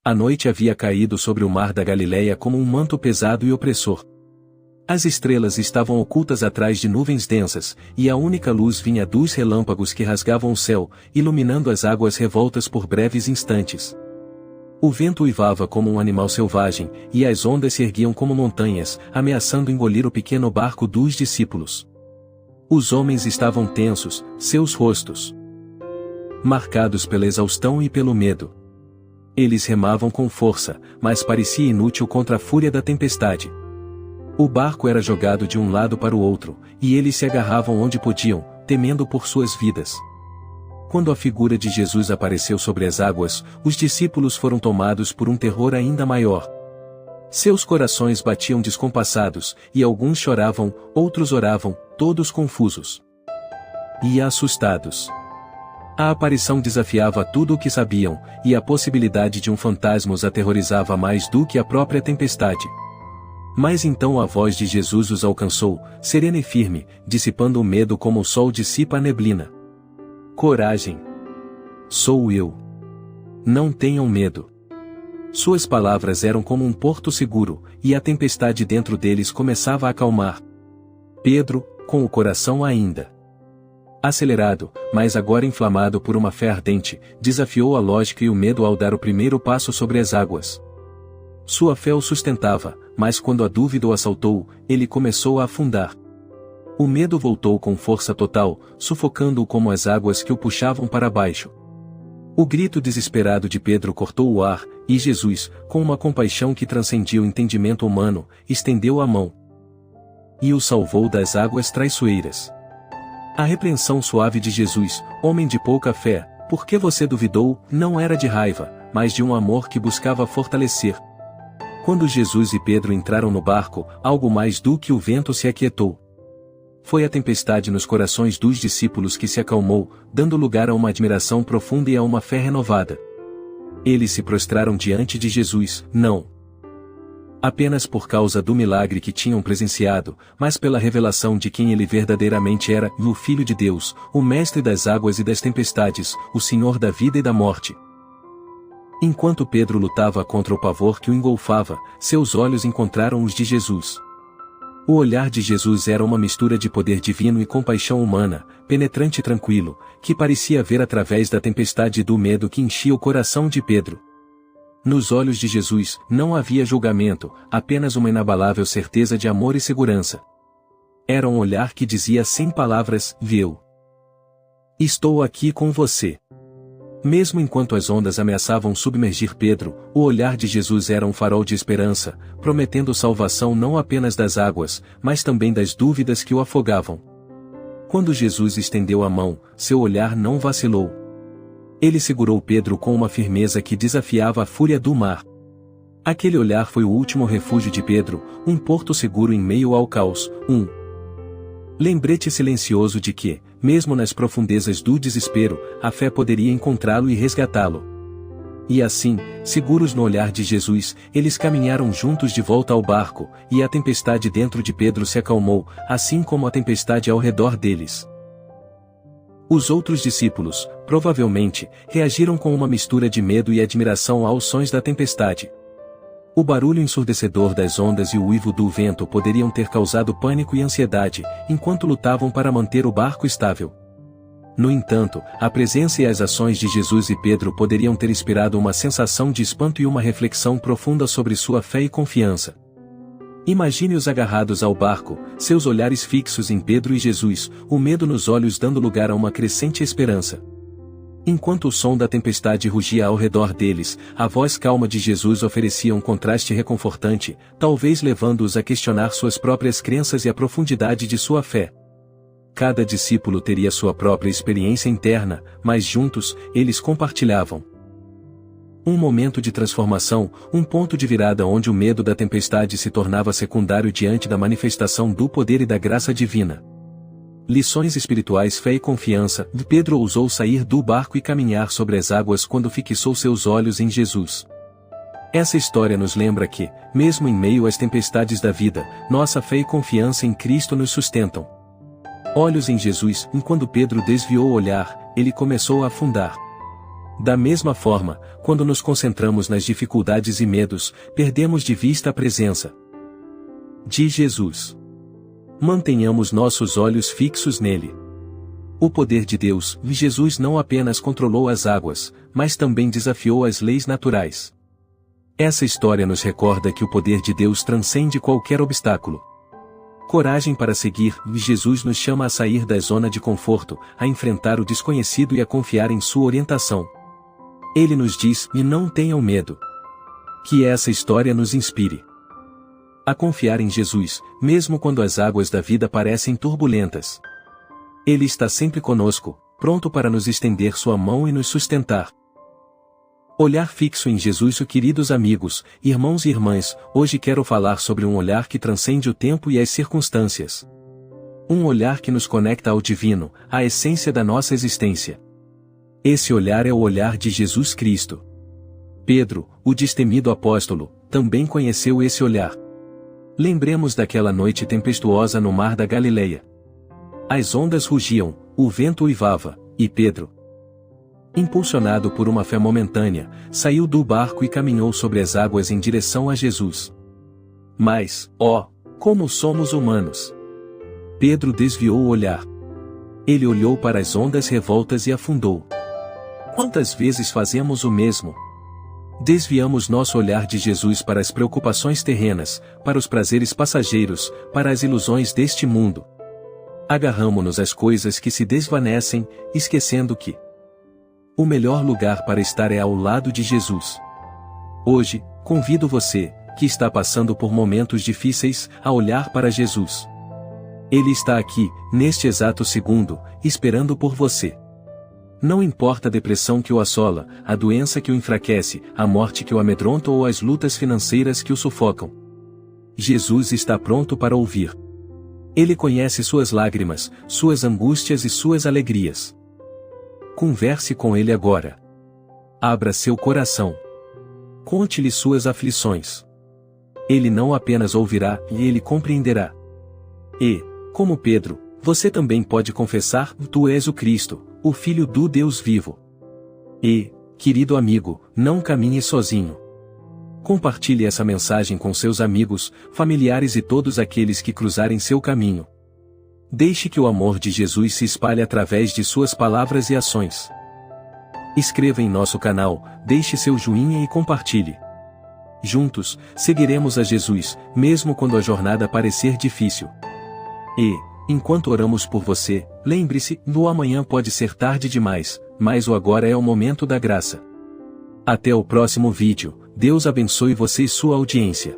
A noite havia caído sobre o mar da Galileia como um manto pesado e opressor. As estrelas estavam ocultas atrás de nuvens densas, e a única luz vinha dos relâmpagos que rasgavam o céu, iluminando as águas revoltas por breves instantes. O vento uivava como um animal selvagem, e as ondas se erguiam como montanhas, ameaçando engolir o pequeno barco dos discípulos. Os homens estavam tensos, seus rostos marcados pela exaustão e pelo medo. Eles remavam com força, mas parecia inútil contra a fúria da tempestade. O barco era jogado de um lado para o outro, e eles se agarravam onde podiam, temendo por suas vidas. Quando a figura de Jesus apareceu sobre as águas, os discípulos foram tomados por um terror ainda maior. Seus corações batiam descompassados, e alguns choravam, outros oravam, todos confusos e assustados. A aparição desafiava tudo o que sabiam, e a possibilidade de um fantasma os aterrorizava mais do que a própria tempestade. Mas então a voz de Jesus os alcançou, serena e firme, dissipando o medo como o sol dissipa a neblina. Coragem! Sou eu. Não tenham medo. Suas palavras eram como um porto seguro, e a tempestade dentro deles começava a acalmar. Pedro, com o coração ainda acelerado, mas agora inflamado por uma fé ardente, desafiou a lógica e o medo ao dar o primeiro passo sobre as águas. Sua fé o sustentava, mas quando a dúvida o assaltou, ele começou a afundar. O medo voltou com força total, sufocando-o como as águas que o puxavam para baixo. O grito desesperado de Pedro cortou o ar, e Jesus, com uma compaixão que transcendia o entendimento humano, estendeu a mão e o salvou das águas traiçoeiras. A repreensão suave de Jesus, homem de pouca fé, por que você duvidou, não era de raiva, mas de um amor que buscava fortalecer. Quando Jesus e Pedro entraram no barco, algo mais do que o vento se aquietou. Foi a tempestade nos corações dos discípulos que se acalmou, dando lugar a uma admiração profunda e a uma fé renovada. Eles se prostraram diante de Jesus, não apenas por causa do milagre que tinham presenciado, mas pela revelação de quem ele verdadeiramente era, o Filho de Deus, o Mestre das águas e das tempestades, o Senhor da vida e da morte. Enquanto Pedro lutava contra o pavor que o engolfava, seus olhos encontraram os de Jesus. O olhar de Jesus era uma mistura de poder divino e compaixão humana, penetrante e tranquilo, que parecia ver através da tempestade e do medo que enchia o coração de Pedro. Nos olhos de Jesus, não havia julgamento, apenas uma inabalável certeza de amor e segurança. Era um olhar que dizia sem palavras, viu? Estou aqui com você. Mesmo enquanto as ondas ameaçavam submergir Pedro, o olhar de Jesus era um farol de esperança, prometendo salvação não apenas das águas, mas também das dúvidas que o afogavam. Quando Jesus estendeu a mão, seu olhar não vacilou. Ele segurou Pedro com uma firmeza que desafiava a fúria do mar. Aquele olhar foi o último refúgio de Pedro, um porto seguro em meio ao caos, um lembrete silencioso de que, mesmo nas profundezas do desespero, a fé poderia encontrá-lo e resgatá-lo. E assim, seguros no olhar de Jesus, eles caminharam juntos de volta ao barco, e a tempestade dentro de Pedro se acalmou, assim como a tempestade ao redor deles. Os outros discípulos, provavelmente, reagiram com uma mistura de medo e admiração aos sons da tempestade. O barulho ensurdecedor das ondas e o uivo do vento poderiam ter causado pânico e ansiedade, enquanto lutavam para manter o barco estável. No entanto, a presença e as ações de Jesus e Pedro poderiam ter inspirado uma sensação de espanto e uma reflexão profunda sobre sua fé e confiança. Imagine-os agarrados ao barco, seus olhares fixos em Pedro e Jesus, o medo nos olhos dando lugar a uma crescente esperança. Enquanto o som da tempestade rugia ao redor deles, a voz calma de Jesus oferecia um contraste reconfortante, talvez levando-os a questionar suas próprias crenças e a profundidade de sua fé. Cada discípulo teria sua própria experiência interna, mas juntos, eles compartilhavam um momento de transformação, um ponto de virada onde o medo da tempestade se tornava secundário diante da manifestação do poder e da graça divina. Lições espirituais: fé e confiança. Pedro ousou sair do barco e caminhar sobre as águas quando fixou seus olhos em Jesus. Essa história nos lembra que, mesmo em meio às tempestades da vida, nossa fé e confiança em Cristo nos sustentam. Olhos em Jesus. Quando Pedro desviou o olhar, ele começou a afundar. Da mesma forma, quando nos concentramos nas dificuldades e medos, perdemos de vista a presença de Jesus. Mantenhamos nossos olhos fixos nele. O poder de Deus, Jesus não apenas controlou as águas, mas também desafiou as leis naturais. Essa história nos recorda que o poder de Deus transcende qualquer obstáculo. Coragem para seguir, Jesus nos chama a sair da zona de conforto, a enfrentar o desconhecido e a confiar em sua orientação. Ele nos diz, e não tenham medo. Que essa história nos inspire a confiar em Jesus, mesmo quando as águas da vida parecem turbulentas. Ele está sempre conosco, pronto para nos estender sua mão e nos sustentar. Olhar fixo em Jesus. Queridos amigos, irmãos e irmãs, hoje quero falar sobre um olhar que transcende o tempo e as circunstâncias. Um olhar que nos conecta ao divino, à essência da nossa existência. Esse olhar é o olhar de Jesus Cristo. Pedro, o destemido apóstolo, também conheceu esse olhar. Lembremos daquela noite tempestuosa no mar da Galileia. As ondas rugiam, o vento uivava, e Pedro, impulsionado por uma fé momentânea, saiu do barco e caminhou sobre as águas em direção a Jesus. Mas, como somos humanos! Pedro desviou o olhar. Ele olhou para as ondas revoltas e afundou. Quantas vezes fazemos o mesmo? Desviamos nosso olhar de Jesus para as preocupações terrenas, para os prazeres passageiros, para as ilusões deste mundo. Agarramo-nos às coisas que se desvanecem, esquecendo que o melhor lugar para estar é ao lado de Jesus. Hoje, convido você, que está passando por momentos difíceis, a olhar para Jesus. Ele está aqui, neste exato segundo, esperando por você. Não importa a depressão que o assola, a doença que o enfraquece, a morte que o amedronta ou as lutas financeiras que o sufocam. Jesus está pronto para ouvir. Ele conhece suas lágrimas, suas angústias e suas alegrias. Converse com ele agora. Abra seu coração. Conte-lhe suas aflições. Ele não apenas ouvirá, e ele compreenderá. E, como Pedro, você também pode confessar: Tu és o Cristo, o Filho do Deus vivo. E, querido amigo, não caminhe sozinho. Compartilhe essa mensagem com seus amigos, familiares e todos aqueles que cruzarem seu caminho. Deixe que o amor de Jesus se espalhe através de suas palavras e ações. Inscreva em nosso canal, deixe seu joinha e compartilhe. Juntos, seguiremos a Jesus, mesmo quando a jornada parecer difícil. E, enquanto oramos por você, lembre-se, o amanhã pode ser tarde demais, mas o agora é o momento da graça. Até o próximo vídeo, Deus abençoe você e sua audiência.